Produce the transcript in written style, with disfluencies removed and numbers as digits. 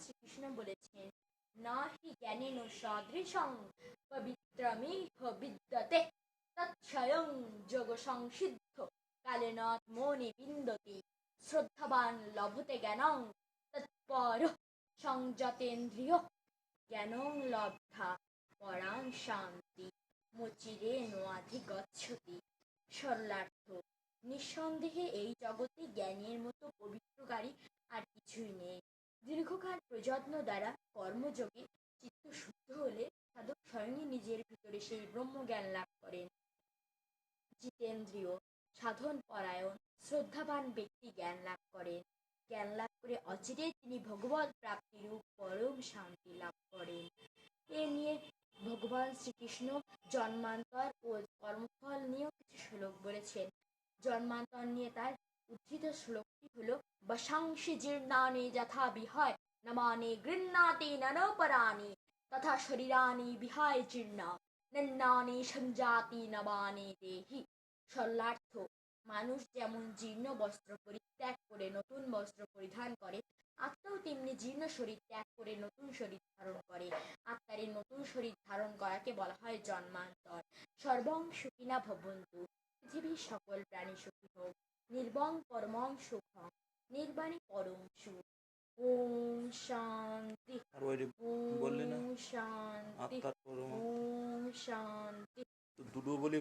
শ্রীকৃষ্ণ বলেছেন, না হি জ্ঞানেন সদৃশং পবিত্রমিহ বিদ্যতে তৎস্বয়ং যোগ সংসিদ্ধ কালেনাত্মনি বিন্দতি শ্রদ্ধাবান লভতে জ্ঞানং তৎপর সংযতেন্দ্রিয় জ্ঞানং লব্ধা পরাং শান্তি মুচিরে নোয়াধিগচ্ছতি। সরলার্থ, নিঃসন্দেহে এই জগতে জ্ঞানের মতো পবিত্রকারী আর কিছুই নেই। দীর্ঘকাল প্রযত্ন দ্বারা কর্মযোগে চিত্ত শুদ্ধ হলে সাধক স্বয়ংই নিজের ভিতরে সেই ব্রহ্মজ্ঞান লাভ করেন। জিতেন্দ্রীয়, সাধন পরায়ণ, শ্রদ্ধাবান ব্যক্তি জ্ঞান লাভ করেন। জ্ঞান লাভ করে অচিরেই তিনি ভগবত প্রাপ্তিরূপ পরম শান্তি লাভ করেন। এ নিয়ে ভগবান শ্রীকৃষ্ণ জন্মান্তর ও কর্মফল নিয়েও কিছু শ্লোক বলেছেন। জন্মান্তর নিয়ে তার উদ্ধৃত শ্লোকটি হল, বশাংশি জীর্ণানি যথা বিহায় নমানি গৃহ্ণাতি নরপরাণি তথা শরীরানি বিহায় জীর্ণা নন্নানি সঞ্জাতি নবানি দেহি। সরলার্থ, মানুষ যেমন জীর্ণ বস্ত্র পরিত্যাগ করে নতুন বস্ত্র পরিধান করে, আত্মাও তেমনি জীর্ণ শরীর ত্যাগ করে নতুন শরীর ধারণ করে। আত্মার এই নতুন শরীর ধারণ করাকে বলা হয় জন্মান্তর। সর্বং সুখিনা ভবন্তু, পৃথিবীর সকল প্রাণী সুখী হোক। নির্বং পরমং সুখং, নির্বাণী পরম সুখ। ওম শান্তি, ওম শান্তি, ওম শান্তি। দুটো বলি